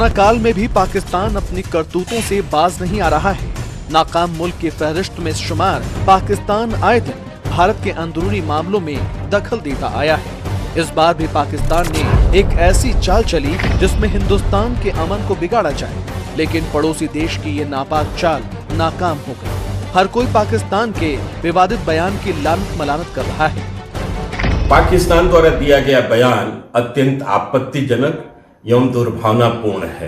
Corona काल में भी पाकिस्तान अपनी करतूतों से बाज नहीं आ रहा है। नाकाम मुल्क की फहरिस्त में शुमार पाकिस्तान आए दिन भारत के अंदरूनी मामलों में दखल देता आया है। इस बार भी पाकिस्तान ने एक ऐसी चाल चली जिसमें हिंदुस्तान के अमन को बिगाड़ा जाए, लेकिन पड़ोसी देश की ये नापाक चाल नाकाम हो गई। हर कोई पाकिस्तान के विवादित बयान की लानत मलानत कर रहा है। पाकिस्तान द्वारा दिया गया बयान अत्यंत आपत्तिजनक एवं दुर्भावनापूर्ण है।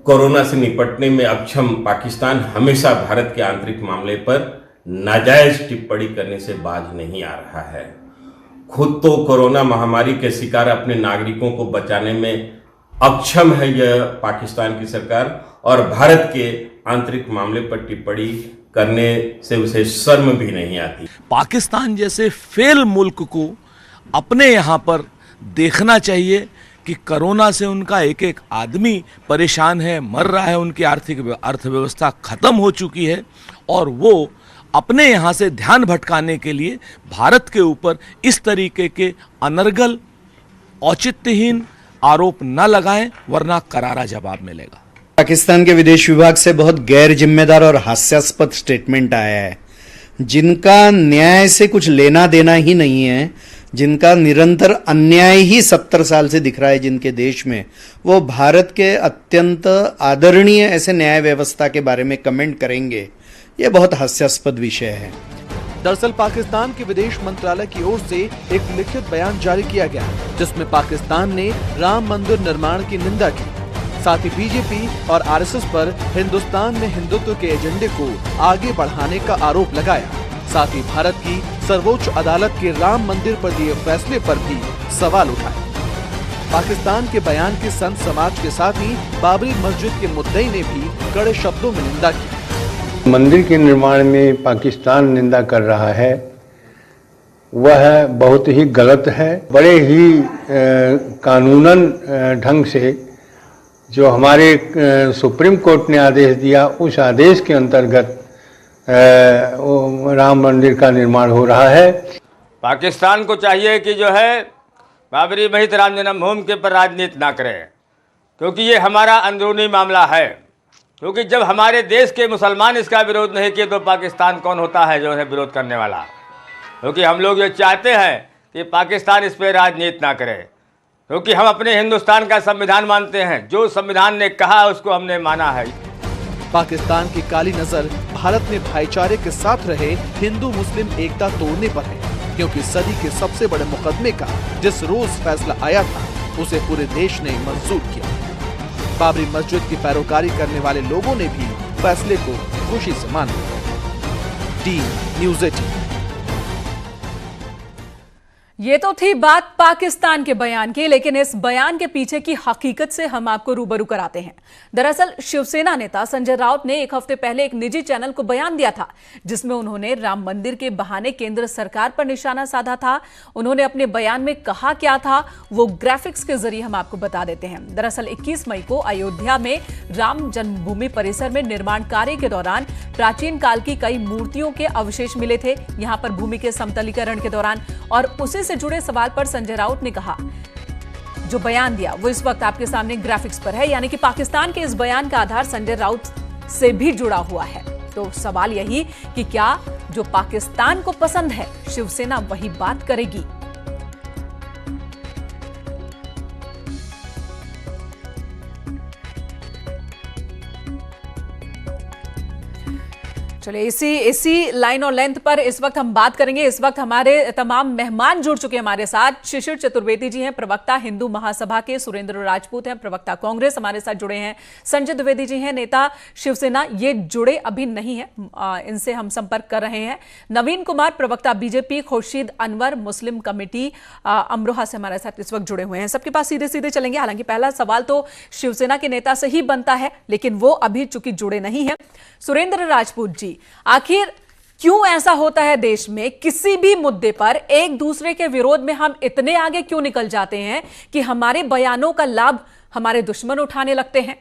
कोरोना से निपटने में अक्षम पाकिस्तान हमेशा भारत के आंतरिक मामले पर नाजायज टिप्पणी करने से बाज नहीं आ रहा है। खुद तो कोरोना महामारी के शिकार अपने नागरिकों को बचाने में अक्षम है यह पाकिस्तान की सरकार, और भारत के आंतरिक मामले पर टिप्पणी करने से उसे शर्म भी नहीं आती। पाकिस्तान जैसे फेल मुल्क को अपने यहाँ पर देखना चाहिए कि कोरोना से उनका एक एक आदमी परेशान है, मर रहा है, उनकी आर्थिक अर्थव्यवस्था खत्म हो चुकी है, और वो अपने यहाँ से ध्यान भटकाने के लिए भारत के ऊपर इस तरीके के अनर्गल औचित्यहीन आरोप न लगाएं, वरना करारा जवाब मिलेगा। पाकिस्तान के विदेश विभाग से बहुत गैर जिम्मेदार और हास्यास्पद स्टेटमेंट आया है। जिनका न्याय से कुछ लेना देना ही नहीं है, जिनका निरंतर अन्याय ही 70 साल से दिख रहा है जिनके देश में, वो भारत के अत्यंत आदरणीय ऐसे न्याय व्यवस्था के बारे में कमेंट करेंगे, ये बहुत हास्यास्पद विषय है। दरअसल पाकिस्तान के विदेश मंत्रालय की ओर से एक लिखित बयान जारी किया गया, जिसमें पाकिस्तान ने राम मंदिर निर्माण की निंदा की। साथ ही बीजेपी और आरएसएस पर हिंदुस्तान में हिंदुत्व के एजेंडे को आगे बढ़ाने का आरोप लगाया। साथ ही भारत की सर्वोच्च अदालत के राम मंदिर पर दिए फैसले पर भी सवाल उठाए। पाकिस्तान के बयान की संत समाज के साथ ही बाबरी मस्जिद के मुद्दई ने भी कड़े शब्दों में निंदा की। मंदिर के निर्माण में पाकिस्तान निंदा कर रहा है, वह बहुत ही गलत है। बड़े ही कानूनन ढंग से जो हमारे सुप्रीम कोर्ट ने आदेश दिया, उस आदेश के अंतर्गत राम मंदिर का निर्माण हो रहा है। पाकिस्तान को चाहिए कि जो है बाबरी मस्जिद राम जन्मभूमि के पर राजनीति ना करे, क्योंकि ये हमारा अंदरूनी मामला है। क्योंकि जब हमारे देश के मुसलमान इसका विरोध नहीं किए तो पाकिस्तान कौन होता है जो है विरोध करने वाला। क्योंकि हम लोग ये चाहते हैं कि पाकिस्तान इस पर राजनीति ना करे, क्योंकि हम अपने हिंदुस्तान का संविधान मानते हैं। जो संविधान ने कहा उसको हमने माना है। पाकिस्तान की काली नजर भारत में भाईचारे के साथ रहे हिंदू मुस्लिम एकता तोड़ने पर है, क्योंकि सदी के सबसे बड़े मुकदमे का जिस रोज फैसला आया था उसे पूरे देश ने मंजूर किया। बाबरी मस्जिद की पैरोकारी करने वाले लोगों ने भी फैसले को खुशी से माना। T news 18। ये तो थी बात पाकिस्तान के बयान की, लेकिन इस बयान के पीछे की हकीकत से हम आपको रूबरू कराते हैं। दरअसल शिवसेना नेता संजय राउत ने एक हफ्ते पहले एक निजी चैनल को बयान दिया था, जिसमें उन्होंने राम मंदिर के बहाने केंद्र सरकार पर निशाना साधा था। उन्होंने अपने बयान में कहा क्या था, वो ग्राफिक्स के जरिए हम आपको बता देते हैं। दरअसल 21 मई को अयोध्या में राम जन्मभूमि परिसर में निर्माण कार्य के दौरान प्राचीन काल की कई मूर्तियों के अवशेष मिले थे, यहां पर भूमि के समतलीकरण के दौरान। और उसी से जुड़े सवाल पर संजय राउत ने कहा, जो बयान दिया वो इस वक्त आपके सामने ग्राफिक्स पर है, यानी कि पाकिस्तान के इस बयान का आधार संजय राउत से भी जुड़ा हुआ है। तो सवाल यही कि क्या जो पाकिस्तान को पसंद है शिवसेना वही बात करेगी। चलिए इसी लाइन और लेंथ पर इस वक्त हम बात करेंगे। इस वक्त हमारे तमाम मेहमान जुड़ चुके हैं हमारे साथ। शिशिर चतुर्वेदी जी हैं, प्रवक्ता हिंदू महासभा के। सुरेंद्र राजपूत हैं, प्रवक्ता कांग्रेस, हमारे साथ जुड़े हैं। संजय द्विवेदी जी हैं, नेता शिवसेना। ये जुड़े अभी नहीं है, इनसे हम संपर्क कर रहे हैं। नवीन कुमार, प्रवक्ता बीजेपी। खुर्शीद अनवर, मुस्लिम कमेटी अमरोहा से हमारे साथ इस वक्त जुड़े हुए हैं। सबके पास सीधे सीधे चलेंगे। हालांकि पहला सवाल तो शिवसेना के नेता से ही बनता है, लेकिन वो अभी चूंकि जुड़े नहीं है। सुरेंद्र राजपूत जी, आखिर क्यों ऐसा होता है देश में, किसी भी मुद्दे पर एक दूसरे के विरोध में हम इतने आगे क्यों निकल जाते हैं कि हमारे बयानों का लाभ हमारे दुश्मन उठाने लगते हैं?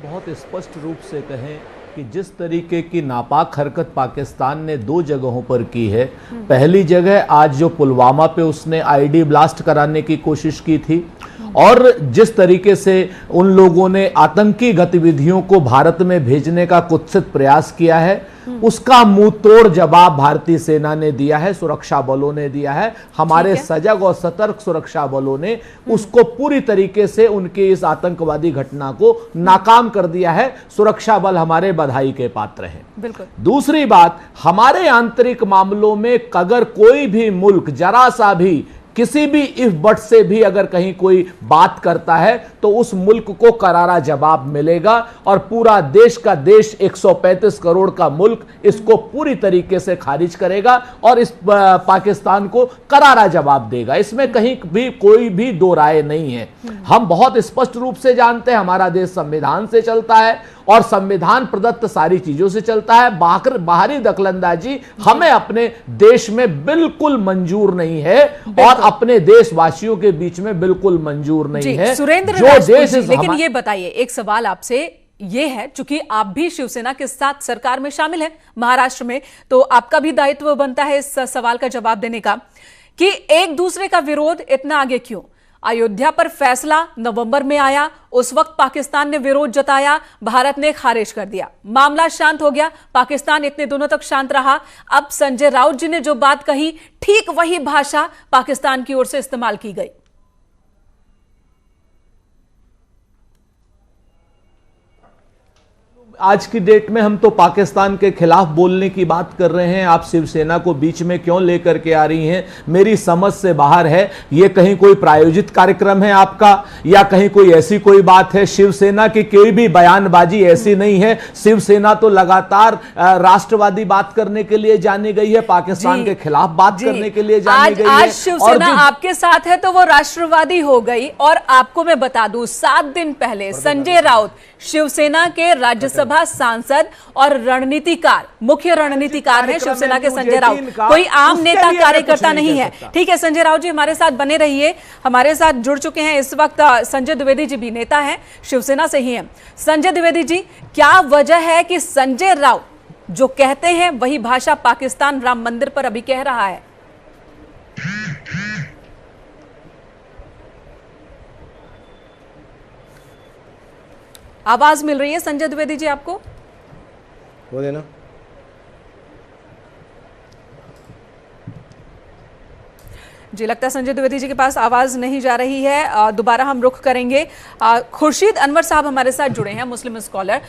बहुत स्पष्ट रूप से कहें कि जिस तरीके की नापाक हरकत पाकिस्तान ने 2 जगहों पर की है, पहली जगह आज जो पुलवामा पे उसने आईडी ब्लास्ट कराने की कोशिश की थी, और जिस तरीके से उन लोगों ने आतंकी गतिविधियों को भारत में भेजने का कुत्सित प्रयास किया है, उसका मुंह तोड़ जवाब भारतीय सेना ने दिया है, सुरक्षा बलों ने दिया है। हमारे सजग और सतर्क सुरक्षा बलों ने उसको पूरी तरीके से उनके इस आतंकवादी घटना को नाकाम कर दिया है। सुरक्षा बल हमारे बधाई के पात्र हैं। बिल्कुल। दूसरी बात, हमारे आंतरिक मामलों में अगर कोई भी मुल्क जरा सा भी किसी भी इफ बट से भी अगर कहीं कोई बात करता है तो उस मुल्क को करारा जवाब मिलेगा, और पूरा देश का देश 135 करोड़ का मुल्क इसको पूरी तरीके से खारिज करेगा और इस पाकिस्तान को करारा जवाब देगा। इसमें कहीं भी कोई भी दो राय नहीं है। हम बहुत स्पष्ट रूप से जानते हैं हमारा देश संविधान से चलता है और संविधान प्रदत्त सारी चीजों से चलता है। बाहरी दखलंदाजी हमें अपने देश में बिल्कुल मंजूर नहीं है और अपने देशवासियों के बीच में बिल्कुल मंजूर नहीं है। सुरेंद्र जो देश लेकिन ये बताइए, एक सवाल आपसे ये है, चूंकि आप भी शिवसेना के साथ सरकार में शामिल हैं महाराष्ट्र में, तो आपका भी दायित्व बनता है इस सवाल का जवाब देने का कि एक दूसरे का विरोध इतना आगे क्यों? अयोध्या पर फैसला नवंबर में आया, उस वक्त पाकिस्तान ने विरोध जताया, भारत ने खारिज कर दिया, मामला शांत हो गया, पाकिस्तान इतने दिनों तक शांत रहा। अब संजय राउत जी ने जो बात कही, ठीक वही भाषा पाकिस्तान की ओर से इस्तेमाल की गई। आज की डेट में हम तो पाकिस्तान के खिलाफ बोलने की बात कर रहे हैं, आप शिवसेना को बीच में क्यों लेकर के आ रही हैं? मेरी समझ से बाहर है। ये कहीं कोई प्रायोजित कार्यक्रम है आपका, या कहीं कोई ऐसी कोई बात है? शिवसेना की कोई भी बयानबाजी ऐसी नहीं है। शिवसेना तो लगातार राष्ट्रवादी बात करने के लिए जानी गई है, पाकिस्तान के खिलाफ बात करने के लिए जानी गई है। आज शिवसेना आपके साथ है तो वो राष्ट्रवादी हो गई। और आपको मैं बता दूं, 7 दिन पहले संजय राउत शिवसेना के राज्यसभा सांसद और रणनीतिकार, मुख्य रणनीतिकार हैं शिवसेना के संजय राउत, कोई आम नेता कार्यकर्ता नहीं है। ठीक है संजय राउत जी, हमारे साथ बने रहिए। हमारे साथ जुड़ चुके हैं इस वक्त संजय द्विवेदी जी, भी नेता हैं, शिवसेना से ही हैं। संजय द्विवेदी जी, क्या वजह है कि संजय राउत जो कहते हैं वही भाषा पाकिस्तान राम मंदिर पर अभी कह रहा है? आवाज मिल रही है संजय द्विवेदी जी आपको? वो देना। जी, लगता है संजय द्विवेदी जी के पास आवाज नहीं जा रही है। दोबारा हम रुख करेंगे। खुर्शीद अनवर साहब हमारे साथ जुड़े हैं, मुस्लिम स्कॉलर।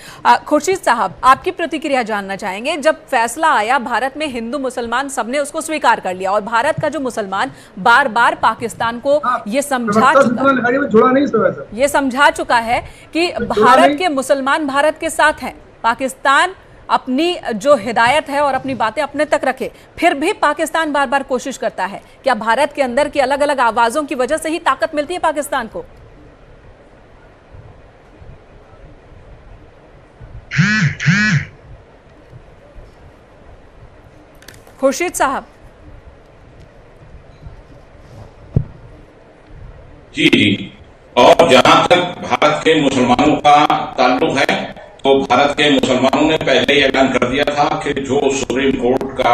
खुर्शीद साहब, आपकी प्रतिक्रिया जानना चाहेंगे। जब फैसला आया, भारत में हिंदू मुसलमान सबने उसको स्वीकार कर लिया और भारत का जो मुसलमान बार बार पाकिस्तान को ये समझा चुका है कि भारत के मुसलमान भारत के साथ हैं, पाकिस्तान अपनी जो हिदायत है और अपनी बातें अपने तक रखे, फिर भी पाकिस्तान बार बार कोशिश करता है। क्या भारत के अंदर की अलग अलग आवाजों की वजह से ही ताकत मिलती है पाकिस्तान को? खुर्शीद साहब। जी जी, और जहां तक भारत के मुसलमानों का ताल्लुक है तो भारत के मुसलमानों ने पहले ही ऐलान कर दिया था कि जो सुप्रीम कोर्ट का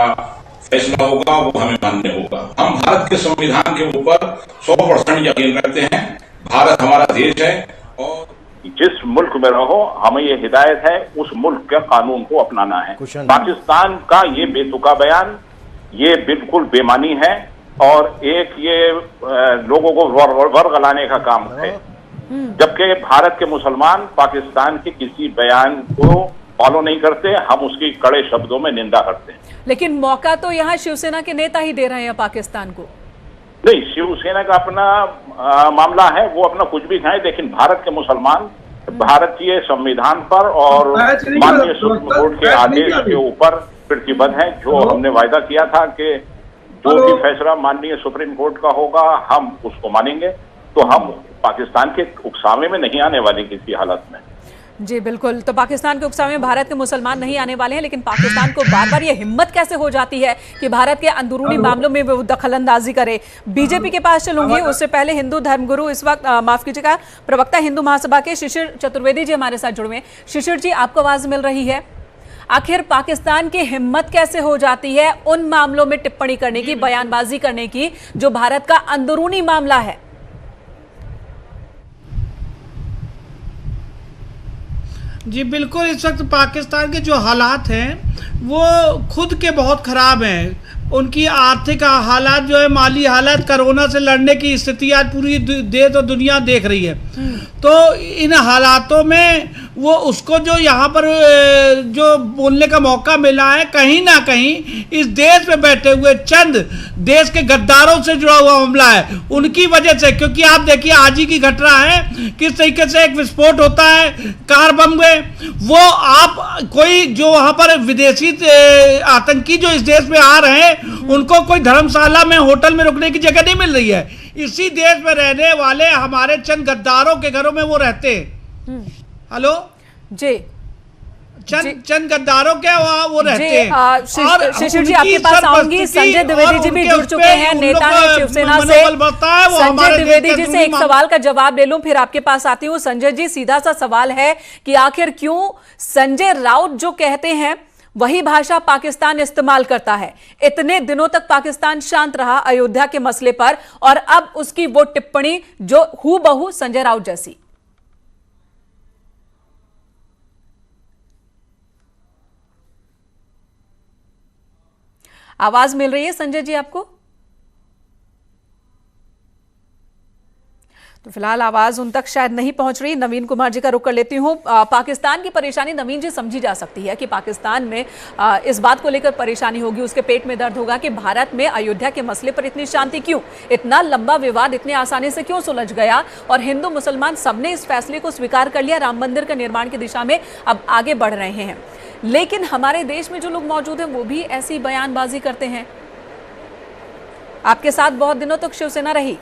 फैसला होगा वो हमें मानने होगा। हम भारत के संविधान के ऊपर 100% यकीन रखते हैं। भारत हमारा देश है और जिस मुल्क में रहो, हमें ये हिदायत है उस मुल्क के कानून को अपनाना है। पाकिस्तान का ये बेतुका बयान, ये बिल्कुल बेमानी है और एक ये लोगों को वर्गलाने का काम है। जबकि भारत के मुसलमान पाकिस्तान के किसी बयान को फॉलो नहीं करते, हम उसकी कड़े शब्दों में निंदा करते हैं। लेकिन मौका तो यहाँ शिवसेना के नेता ही दे रहे हैं पाकिस्तान को। नहीं, शिवसेना का अपना मामला है, वो अपना कुछ भी कहें, लेकिन भारत के मुसलमान भारतीय संविधान पर और माननीय सुप्रीम कोर्ट के आदेश के ऊपर प्रतिबद्ध हैं। जो हमने वायदा किया था कि जो भी फैसला माननीय सुप्रीम कोर्ट का होगा हम उसको मानेंगे। तो हम पाकिस्तान के उकसावे में नहीं आने वाले किसी हालत में। जी बिल्कुल, तो पाकिस्तान के उकसावे में भारत के मुसलमान नहीं आने वाले हैं, लेकिन पाकिस्तान को बार बार ये हिम्मत कैसे हो जाती है कि भारत के अंदरूनी मामलों में वो दखलंदाजी करे? बीजेपी के पास चलूंगी, उससे पहले हिंदू धर्मगुरु, इस वक्त माफ कीजिएगा, प्रवक्ता हिंदू महासभा के शिशिर चतुर्वेदी जी हमारे साथ जुड़े हैं। शिशिर जी, आपको आवाज मिल रही है? आखिर पाकिस्तान की हिम्मत कैसे हो जाती है उन मामलों में टिप्पणी करने की, बयानबाजी करने की, जो भारत का अंदरूनी मामला है? जी बिल्कुल, इस वक्त पाकिस्तान के जो हालात हैं वो खुद के बहुत ख़राब हैं। उनकी आर्थिक हालात जो है, माली हालात, कोरोना से लड़ने की स्थिति आज पूरी देश और दुनिया देख रही है। तो इन हालातों में वो उसको जो यहाँ पर जो बोलने का मौका मिला है, कहीं ना कहीं इस देश में बैठे हुए चंद देश के गद्दारों से जुड़ा हुआ मामला है, उनकी वजह से। क्योंकि आप देखिए आज ही की घटना है, किस तरीके से एक विस्फोट होता है कार बम में। वो आप कोई जो वहाँ पर विदेशी आतंकी जो इस देश में आ रहे हैं, उनको कोई धर्मशाला में, होटल में रुकने की जगह नहीं मिल रही है। इसी देश में रहने वाले हमारे चंद गद्दारों के घरों में वो रहते हैं। हेलो जी, चंद गद्दारों के वहाँ वो रहते हैं। शिशिर जी, आपके पास आऊंगी। संजय द्विवेदी जी भी जुड़ चुके हैं, नेता है शिवसेना से। संजय द्विवेदी जी से एक सवाल का जवाब ले लूं, फिर आपके पास आती हूँ। संजय जी, सीधा सा सवाल है कि आखिर क्यों संजय राउत जो कहते हैं वही भाषा पाकिस्तान इस्तेमाल करता है? इतने दिनों तक पाकिस्तान शांत रहा अयोध्या के मसले पर, और अब उसकी वो टिप्पणी जो हूबहू संजय राउत जैसी। आवाज मिल रही है संजय जी आपको? तो फिलहाल आवाज उन तक शायद नहीं पहुंच रही। नवीन कुमार जी का रुख कर लेती हूं। पाकिस्तान की परेशानी नवीन जी समझी जा सकती है कि पाकिस्तान में इस बात को लेकर परेशानी होगी, उसके पेट में दर्द होगा कि भारत में अयोध्या के मसले पर इतनी शांति क्यों, इतना लंबा विवाद इतने आसानी से क्यों सुलझ गया, और हिंदू मुसलमान सबने इस फैसले को स्वीकार कर लिया, राम मंदिर का निर्माण की दिशा में अब आगे बढ़ रहे हैं। लेकिन हमारे देश में जो लोग मौजूद हैं वो भी ऐसी बयानबाजी करते हैं। आपके साथ बहुत दिनों तक शिवसेना रही।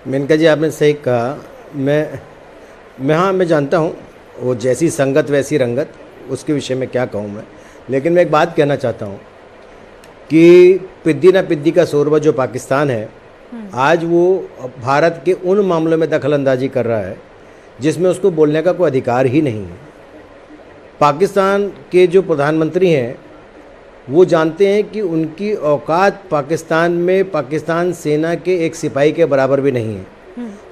मेनका जी, आपने सही कहा। मैं जानता हूँ वो जैसी संगत वैसी रंगत, उसके विषय में क्या कहूँ मैं। लेकिन मैं एक बात कहना चाहता हूँ कि पिद्दी ना पिद्दी का शोरबा जो पाकिस्तान है, आज वो भारत के उन मामलों में दखल अंदाजी कर रहा है जिसमें उसको बोलने का कोई अधिकार ही नहीं है। पाकिस्तान के जो प्रधानमंत्री हैं वो जानते हैं कि उनकी औकात पाकिस्तान में पाकिस्तान सेना के एक सिपाही के बराबर भी नहीं है,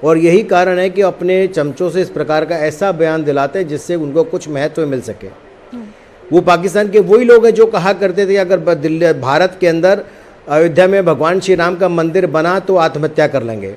और यही कारण है कि अपने चमचों से इस प्रकार का ऐसा बयान दिलाते हैं जिससे उनको कुछ महत्व मिल सके। वो पाकिस्तान के वही लोग हैं जो कहा करते थे अगर भारत के अंदर अयोध्या में भगवान श्री राम का मंदिर बना तो आत्महत्या कर लेंगे।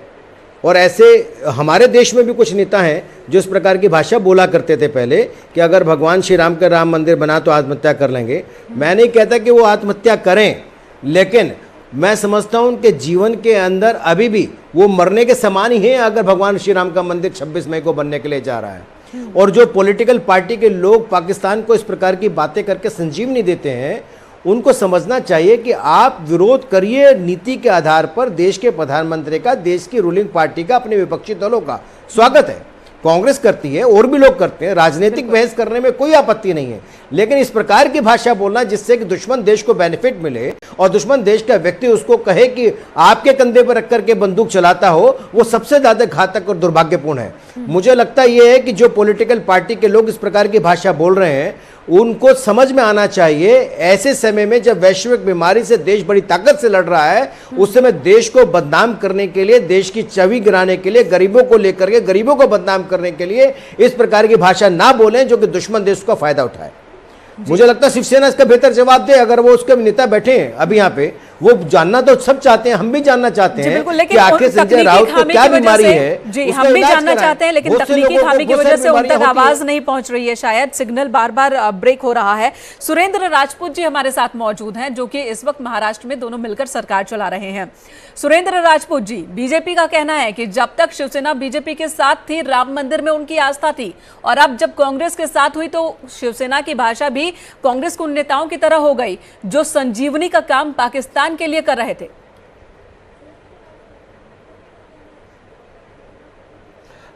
और ऐसे हमारे देश में भी कुछ नेता हैं जो इस प्रकार की भाषा बोला करते थे पहले कि अगर भगवान श्री राम का राम मंदिर बना तो आत्महत्या कर लेंगे। मैं नहीं कहता कि वो आत्महत्या करें, लेकिन मैं समझता हूं उनके जीवन के अंदर अभी भी वो मरने के समान ही है अगर भगवान श्री राम का मंदिर 26 मई को बनने के लिए जा रहा है। और जो पॉलिटिकल पार्टी के लोग पाकिस्तान को इस प्रकार की बातें करके संजीवनी देते हैं, उनको समझना चाहिए कि आप विरोध करिए नीति के आधार पर। देश के प्रधानमंत्री का, देश की रूलिंग पार्टी का, अपने विपक्षी दलों का स्वागत है। कांग्रेस करती है और भी लोग करते हैं, राजनीतिक बहस करने में कोई आपत्ति नहीं है। लेकिन इस प्रकार की भाषा बोलना जिससे कि दुश्मन देश को बेनिफिट मिले और दुश्मन देश का व्यक्ति उसको कहे कि आपके कंधे पर रख करके बंदूक चलाता हो, वो सबसे ज्यादा घातक और दुर्भाग्यपूर्ण है। मुझे लगता यह है कि जो पॉलिटिकल पार्टी के लोग इस प्रकार की भाषा बोल रहे हैं उनको समझ में आना चाहिए, ऐसे समय में जब वैश्विक बीमारी से देश बड़ी ताकत से लड़ रहा है, उस समय देश को बदनाम करने के लिए, देश की छवि गिराने के लिए, गरीबों को लेकर के गरीबों को बदनाम करने के लिए इस प्रकार की भाषा ना बोलें जो कि दुश्मन देश का फायदा उठाए। मुझे लगता है शिवसेना इसका बेहतर जवाब दे। अगर वो उसके नेता बैठे हैं अभी यहाँ पे, वो जानना तो सब चाहते हैं, हम भी जानना चाहते हैं कि आखिर संजय राउत को क्या बीमारी है। जी, हम भी जानना चाहते हैं, लेकिन तकनीकी खामी की वजह से उन तक आवाज नहीं पहुंच रही है, शायद सिग्नल बार बार ब्रेक हो रहा है। सुरेंद्र राजपूत जी हमारे साथ मौजूद हैं, जो कि इस वक्त महाराष्ट्र में दोनों मिलकर सरकार चला रहे हैं। सुरेंद्र राजपूत जी, बीजेपी का कहना है कि जब तक शिवसेना बीजेपी के साथ थी, राम मंदिर में उनकी आस्था थी, और अब जब कांग्रेस के साथ हुई तो शिवसेना की भाषा भी कांग्रेस के उन नेताओं की तरह हो गई जो संजीवनी का काम पाकिस्तान के लिए कर रहे थे।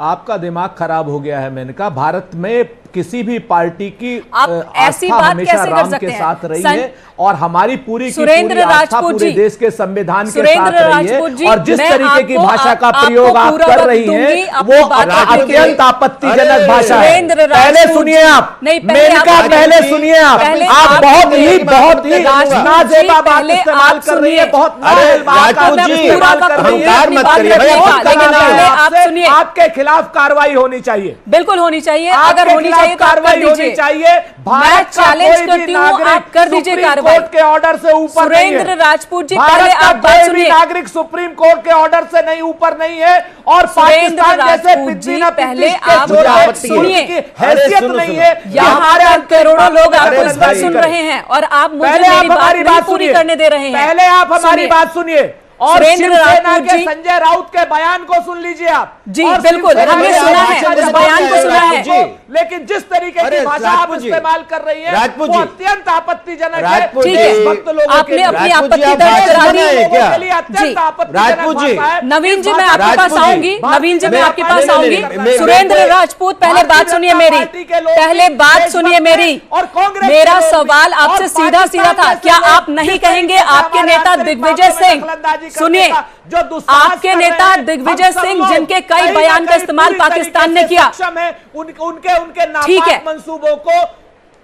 आपका दिमाग खराब हो गया है। मैंने कहा भारत में किसी भी पार्टी की ऐसी आस्था बात हमेशा कैसे कर राम सकते के हैं? साथ रही है और हमारी पूरी की सुरेंद्र पूरी आस्था राजपूत पूरे जी, देश के संविधान के सुरेंद्र साथ रही राजपूत जी, है। और जिस मैं तरीके की आपको- भाषा का आपको प्रयोग आप पूरा कर वक्त रही दूंगी हैं अपनी वो बात रखने के लिए। अत्यंत आपत्तिजनक भाषा है। सुरेंद्र पहले राजपूत सुनिए जी, आप, नहीं, पहले मेनका आप- पहले सुनिए आप पहले आप आप बहुत सुनिए। ही राजपूत नाजेबा जी, बात पहले इस्तेमाल आप कर रही है, सुनिए। बहुत अरे नाजेब बात राजपूत आप जी, इस्तेमाल कर रही है। अहंकार मत करिए भाई, बहुत लेकिन गलत है। पहले आप आपसे- सुनिए। आपके खिलाफ कार्रवाई होनी चाहिए, बिल्कुल होनी चाहिए। आपके अगर होनी खिलाफ चाहिए तो आप कर कार्रवाई होनी दीजिए। चाहिए। मैं भारत का चैलेंज कोई भी करती हूँ, नागरिक आप कर दीजिए सुप्रीम कार्रवाई। कोर्ट के ऑर्डर से ऊपर नहीं है। सुरेंद्र राजपूत जी, भारत पहले का आप बात कोई भी सुनिए। नागरिक सुप्रीम कोर्ट के ऑर्डर से नहीं ऊपर नहीं है और सुरेंद्र पाकिस्तान जैसे राजपूत जी, पहले के आप जो बात आपत्ति सुनिए। की हैसियत सुनो, नहीं सुनो। है। यहाँ हमारे पर करोड़ों लोग आपको अरे इस वक्त भाई, सुन रहे हैं और आप मुझे पहले मेरी आप हमारी बात बात पूरी सुनिए। करने दे रहे हैं। पहले आप हमारी सुनिए। बात सुनिए और सुरेंद्र शिवसेना राजपूत के जी- संजय राउत के बयान को सुन लीजिए आप। जी, और बिल्कुल, शिवसेना हमने के सुना है, भाषण उस जवाब बयान को दे सुना रहे है। हैं। लेकिन जिस तरीके की अरे भाषा आप राजपूत जी, इस्तेमाल कर रही है राजपूत वो जी, अत्यंत आपत्तिजनक है। राजपूत ठीक जी, है, देशभक्त लोगों आपने के अपनी लिए- राजपूत जी, आपत्ति आप दर्ज भाषण करा दी सुना है क्या? लोगों के लिए अत्यंत जी, आपत्तिजनक राजपूत जी, भाषा है। नवीन जी, इस मैं भाषा- आपके पास राजपूत जी, आऊंगी। नवीन जी, मैं मैं- आपके पास नहीं, आऊंगी। नहीं, नहीं, सुरेंद्र मैं- राजपूत, पहले बात सुनिए मेरी। पहले बात सुनिए मेरी। और कांग्रेस मेरा के लोग सवाल भी, आपसे और सीधा सीधा था। पाकिस्तान क्या जैसे आप लोग नहीं जिस कहेंगे तरीके से आपके हमारे नेता आंतरिक दिग्विजय मामलों में सिंह, दखलंदाजी करने सुनिए, का जो दुस्साहस आपके कर नेता रहे हैं, दिग्विजय हम सब सिंह लोग जिनके कई कहीं ना बयान का कहीं इस्तेमाल पूरी पाकिस्तान तरीके ने से किया। सक्षम है उनके ठीक है। नापाक मंसूबों को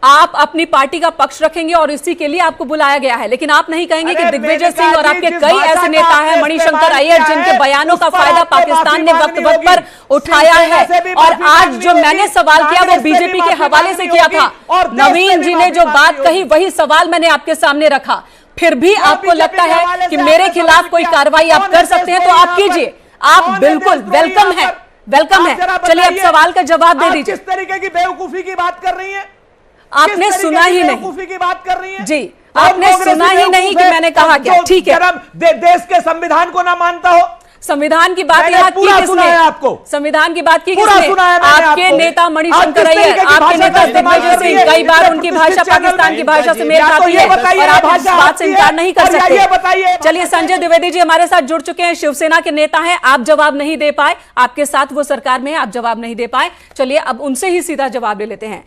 आप अपनी पार्टी का पक्ष रखेंगे और इसी के लिए आपको बुलाया गया है, लेकिन आप नहीं कहेंगे कि अरे दिग्विजय मेनका सिंह और जी, आपके जिस कई भाषा ऐसे का नेता आपने हैं, मणिशंकर इस्तेमाल अय्यर, किया जिनके है, बयानों उस का पर फायदा आपको पाकिस्तान ने माफी वक्त मांगनी वक्त पर होगी। उठाया है। शिवसेना से भी और माफी आज मांगनी जो होगी, मैंने सवाल किया वो कांग्रेस से भी बीजेपी के माफी हवाले से मांगनी किया होगी, था। और देश से नवीन भी जी ने माफी जो मांगनी बात कही होगी। वही सवाल मैंने आपके सामने रखा, फिर भी आपको बीजेपी लगता के है हवाले कि से मेरे आपने खिलाफ सवाल कोई किया। कार्रवाई आप कौन कर है सकते हैं तो देशद्रोही आप यहाँ कीजिए। पर? आप कौन है बिल्कुल देशद्रोही वेलकम यहाँ है, पर? वेलकम आप है। जरा चलिए अब बताइए, सवाल का जवाब दे आप दीजिए। किस तरीके की बेवकूफी की बात कर रही हैं? आपने किस तरीके सुना की ही नहीं। बेवकूफी की बात कर रही हैं? जी, कौन आपने कांग्रेसी सुना ही नहीं बेवकूफ कि है मैंने कहा क्या। जो ठीक है, जन्म देश के संविधान को ना मानता हो। संविधान की बात मैंने यहाँ की पूरा किसने? सुना है आपको। संविधान की बात की पूरा किसने? सुना है मैंने आपके आपको। नेता आप मणिशंकर किस अय्यर, तरीके की आपके भाषा नेता का इस्तेमाल दिग्विजय कर रही सिंह, है? कई बार इतने उनकी प्रतिष्ठित भाषा चैनल पाकिस्तान में। की भाषा से मेल या तो खाती ये है बताइए और आप भाषा इस बात से आपकी इनकार है, नहीं कर और या ये सकते। बताइए। चलिए, संजय द्विवेदी जी हमारे साथ जुड़ चुके हैं, शिवसेना के नेता हैं। आप जवाब नहीं दे पाए, आपके साथ वो सरकार में है, आप जवाब नहीं दे पाए। चलिए अब उनसे ही सीधा जवाब ले लेते हैं।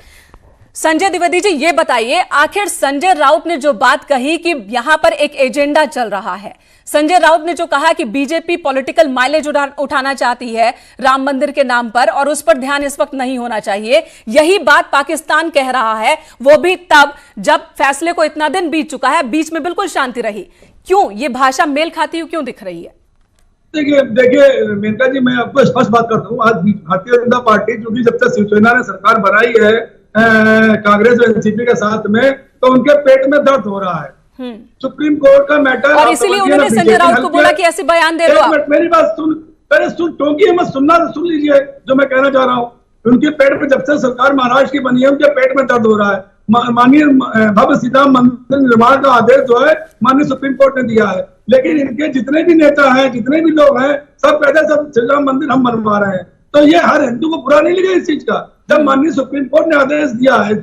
संजय द्विवेदी जी, ये बताइए, आखिर संजय राउत ने जो बात कही कि यहां पर एक एजेंडा चल रहा है, संजय राउत ने जो कहा कि बीजेपी पॉलिटिकल माइलेज उठाना चाहती है राम मंदिर के नाम पर और उस पर ध्यान इस वक्त नहीं होना चाहिए, यही बात पाकिस्तान कह रहा है, वो भी तब जब फैसले को इतना दिन बीत चुका है, बीच में बिल्कुल शांति रही। क्यों ये भाषा मेल खाती हुई क्यों दिख रही है? देखिए मेनका जी, मैं आपको स्पष्ट बात करता हूँ। आज भारतीय जनता पार्टी, क्योंकि जब तक शिवसेना ने सरकार बनाई है कांग्रेस और एनसीपी के साथ में, तो उनके पेट में दर्द हो रहा है। सुप्रीम कोर्ट का मैटर, और इसीलिए उन्होंने संजय राउत को बोला कि ऐसे बयान दे दो। मेरी बात सुन, पहले सुन, टोंकी मत सुनना, सुन लीजिए जो मैं कहना चाह रहा हूँ। उनके पेट में, जब से सरकार महाराष्ट्र की बनी है, उनके पेट में दर्द हो रहा है। माननीय भव्य श्री राम मंदिर निर्माण का आदेश जो है माननीय सुप्रीम कोर्ट ने दिया है, लेकिन इनके जितने भी नेता हैं, जितने भी लोग हैं, सब कहते हैं सब श्री राम मंदिर हम बनवा रहे हैं। तो ये हर हिंदू को बुरा नहीं लगा इस चीज का। जब माननीय सुप्रीम कोर्ट ने आदेश दिया है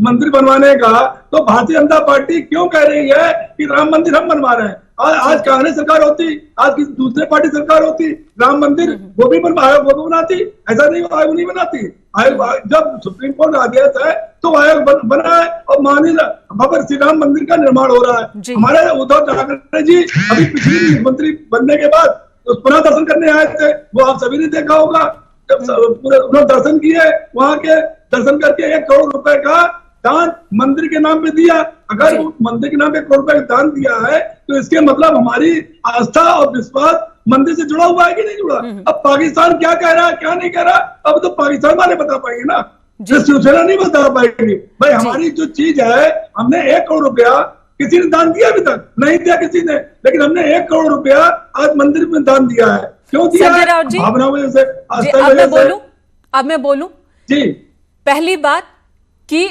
मंदिर बनवाने का, तो भारतीय जनता पार्टी क्यों कह रही है कि राम मंदिर हम बनवा रहे हैं? आज कांग्रेस सरकार होती, आज किसी दूसरे पार्टी सरकार होती, राम मंदिर वो भी बनाती, ऐसा नहीं आयोग नहीं बनाती। आयोग, जब सुप्रीम कोर्ट का आदेश है तो आयोग बना है और माननीय भव्य श्री राम मंदिर का निर्माण हो रहा है। हमारे उद्धव ठाकरे जी अभी पिछले मुख्यमंत्री बनने के बाद पुनः दर्शन करने आए थे, वो आप सभी ने देखा होगा। उन्होंने दर्शन किए, वहां के दर्शन करके 1 करोड़ रुपए का दान मंदिर के नाम पे दिया। अगर मंदिर के नाम पे 1 करोड़ रुपए का दान दिया है तो इसके मतलब हमारी आस्था और विश्वास मंदिर से जुड़ा हुआ है कि नहीं जुड़ा। अब पाकिस्तान क्या कह रहा है, क्या नहीं कह रहा, अब तो पाकिस्तान वाले बता पाएंगे ना, शिवसेना नहीं बता पाएगी। भाई हमारी जो चीज है, हमने 1 करोड़ रुपया किसी ने दान दिया, अभी तक नहीं दिया किसी ने, लेकिन हमने 1 करोड़ रुपया आज मंदिर में दान दिया है। क्यों दिया है? भावना वजह से, आस्था वजह से। अब मैं बोलूं जी, पहली बात कि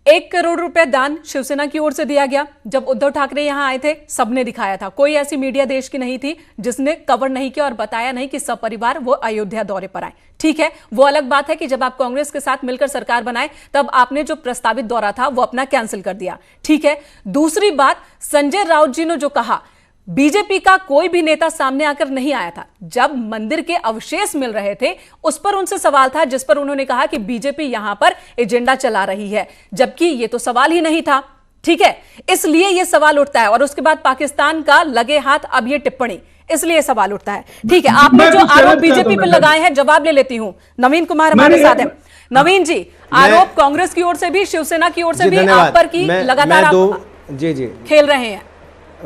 1 करोड़ रुपए दान शिवसेना की ओर से दिया गया। जब उद्धव ठाकरे यहां आए थे, सबने दिखाया था, कोई ऐसी मीडिया देश की नहीं थी जिसने कवर नहीं किया और बताया नहीं कि सपरिवार वो अयोध्या दौरे पर आए। ठीक है, वो अलग बात है कि जब आप कांग्रेस के साथ मिलकर सरकार बनाए तब आपने जो प्रस्तावित दौरा था वो अपना कैंसिल कर दिया। ठीक है, दूसरी बात, संजय राउत जी ने जो कहा, बीजेपी का कोई भी नेता सामने आकर नहीं आया था। जब मंदिर के अवशेष मिल रहे थे उस पर उनसे सवाल था, जिस पर उन्होंने कहा कि बीजेपी यहां पर एजेंडा चला रही है, जबकि यह तो सवाल ही नहीं था। ठीक है, इसलिए यह सवाल उठता है। और उसके बाद पाकिस्तान का लगे हाथ अब यह टिप्पणी, इसलिए सवाल उठता है। ठीक है, आपने जो आरोप बीजेपी पर लगाए हैं जवाब ले लेती हूं। नवीन कुमार हमारे साथ है। नवीन जी, आरोप कांग्रेस की ओर से भी, शिवसेना की ओर से भी आप पर की लगातार आप जी खेल रहे हैं।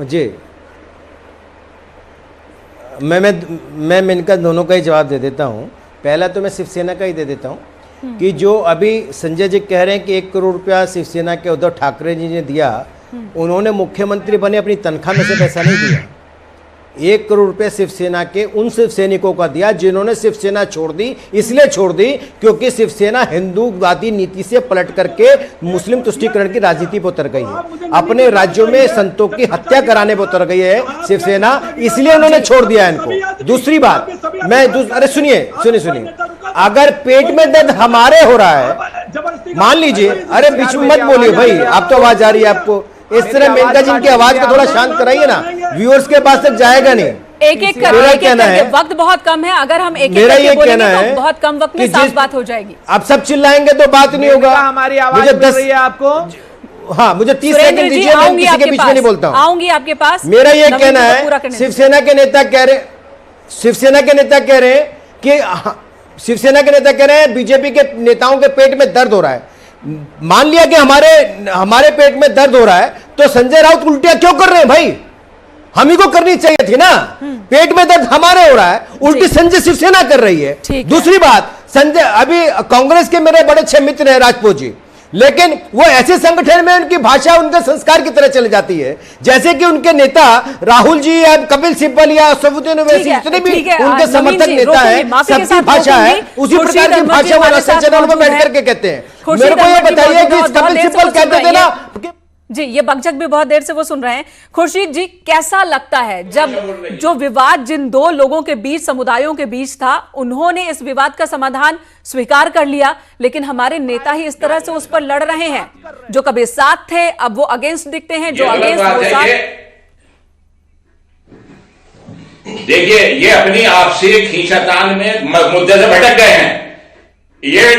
जी, मैं इनका दोनों का ही जवाब दे देता हूं। पहला तो मैं शिवसेना का ही दे देता हूं कि जो अभी संजय जी कह रहे हैं कि 1 करोड़ रुपया शिवसेना के उद्धव ठाकरे जी ने दिया, उन्होंने मुख्यमंत्री बने अपनी तनख्वाह में से पैसा नहीं दिया। 1 करोड़ रुपए शिवसेना के उन शिव सैनिकों का दिया जिन्होंने शिवसेना छोड़ दी। इसलिए छोड़ दी क्योंकि शिवसेना हिंदूवादी नीति से पलट करके मुस्लिम तुष्टीकरण की राजनीति पर उतर गई है। अपने राज्यों में संतों की हत्या कराने पर उतर गई है शिवसेना, इसलिए उन्होंने छोड़ दिया इनको। दूसरी बात, अरे सुनिए, अगर पेट में दर्द हमारे हो रहा है, मान लीजिए, अरे बीच में मत बोलिए भाई, आप तो आवाज आ रही है आपको। इस तरह मेनका जी की आवाज को थोड़ा शांत कराइए ना, व्यूअर्स के पास तक जाएगा नहीं। एक कहना है, वक्त बहुत कम है, अगर हम एक कहना है तो बहुत कम वक्त में साफ बात हो जाएगी। अब सब चिल्लाएंगे तो बात नहीं होगा। हमारी आवाज मिल रही है आपको? हाँ, मुझे 30 सेकंड दीजिए, मैं किसी के बीच में नहीं बोलता हूँ। आऊंगी आपके पास। मेरा ये कहना है, शिवसेना के नेता कह रहे हैं बीजेपी के नेताओं के पेट में दर्द हो रहा है। मान लिया कि हमारे पेट में दर्द हो रहा है, तो संजय राउत उल्टियां क्यों कर रहे हैं भाई? हम ही को करनी चाहिए थी ना। पेट में दर्द हमारे हो रहा है, उल्टी संजय शिवसेना कर रही है। दूसरी बात, संजय अभी कांग्रेस के मेरे बड़े अच्छे मित्र हैं राजपूत जी, लेकिन वो ऐसे संगठन में उनकी भाषा उनके संस्कार की तरह चली जाती है जैसे कि उनके नेता राहुल जी या कपिल सिब्बल या असदुद्दीन ओवैसी, जितने भी उनके समर्थक नेता है, सबकी भाषा है उसी प्रकार की भाषा वो राष्ट्रीय चैनल पर बैठ करके कहते हैं। मेरे को ये बताइए कि कपिल सिब्बल कहते थे ना जी, ये बकझक भी बहुत देर से वो सुन रहे हैं। खुर्शीद जी, कैसा लगता है जब जो विवाद जिन दो लोगों के बीच, समुदायों के बीच था, उन्होंने इस विवाद का समाधान स्वीकार कर लिया, लेकिन हमारे नेता ही इस तरह से उस पर लड़ रहे हैं। जो कभी साथ थे अब वो अगेंस्ट दिखते हैं, जो अगेंस्ट वो साथ। देखिए, ये अपनी आपसी खींचातान में मुद्दे से भटक गए हैं। ये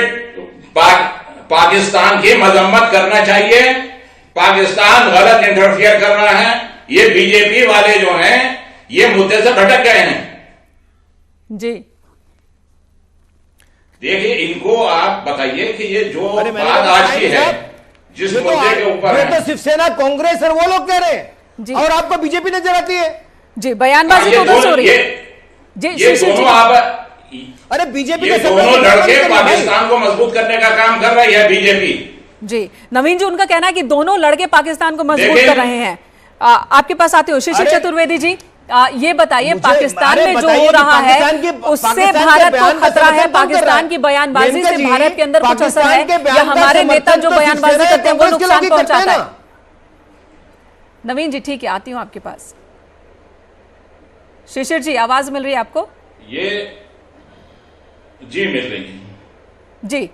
पाकिस्तान की मजम्मत करना चाहिए, पाकिस्तान गलत इंटरफियर कर रहा है। ये बीजेपी वाले जो हैं ये मुद्दे से भटक गए हैं जी। देखिए, इनको आप बताइए कि ये जो बात आज की है, जिस मुद्दे के ऊपर तो शिवसेना, कांग्रेस और वो लोग कह रहे हैं और आपको बीजेपी नजर आती है जी। बयानबाजी तो उधर से हो रही है जी। ये दोनों आप, अरे बीजेपी ये दोनों लड़के पाकिस्तान को मजबूत करने का काम कर रही है बीजेपी जी। नवीन जी, उनका कहना है कि दोनों लड़के पाकिस्तान को मजबूत कर रहे हैं। आपके पास आते हो शिशिर चतुर्वेदी जी, ये बताइए, पाकिस्तान में जो हो रहा है उससे भारत को खतरा है? पाकिस्तान की बयानबाजी से भारत के अंदर कुछ असर है या हमारे नेता जो बयानबाजी करते हैं वो नुकसान पहुंचाता है? नवीन जी, ठीक है, आती हूं आपके पास। शिशिर जी, आवाज मिल रही है आपको? ये जी मिल रही है जी।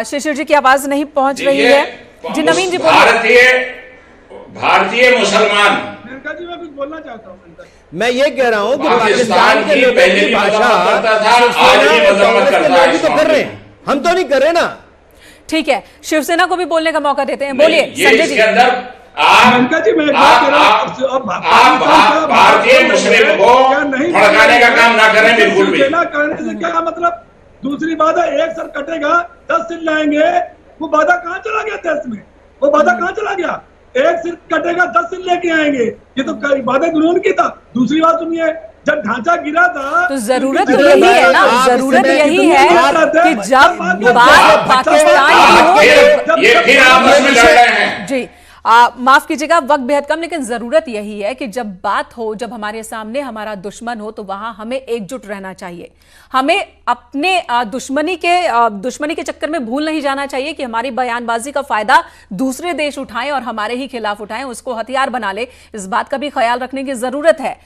शिशिर जी की आवाज नहीं पहुंच रही है जी। नवीन जी, भारतीय मुसलमान, जी मैं कुछ बोलना चाहता हूँ। मैं ये कह रहा हूँ कि पाकिस्तान की पहले भी मजम्मत करता था, आज भी मजम्मत करता है। तो कर रहे हैं, हम तो नहीं कर रहे ना। ठीक है, शिवसेना को भी बोलने का मौका देते हैं। बोलिए संजय जी। आप भारतीय मुस्लिम को भड़काने का काम ना करें बिल्कुल भी। करने से क्या मतलब? दूसरी बात है, एक सर कटेगा 10 सिर लाएंगे, वो वादा कहाँ चला गया देश में? वो वादा कहाँ चला गया? एक सिर कटेगा 10 सिर लेके आएंगे, ये तो वादा उन्होंने की था। दूसरी बात सुनिए, जब ढांचा गिरा था तो जरूरत यही है ना, जरूरत यही है कि जब बात पाकिस्तान जी, माफ कीजिएगा, वक्त बेहद कम, लेकिन जरूरत यही है कि जब बात हो, जब हमारे सामने हमारा दुश्मन हो, तो वहां हमें एकजुट रहना चाहिए। हमें अपने दुश्मनी के चक्कर में भूल नहीं जाना चाहिए कि हमारी बयानबाजी का फायदा दूसरे देश उठाएं और हमारे ही खिलाफ उठाएं, उसको हथियार बना ले। इस बात का भी ख्याल रखने की जरूरत है।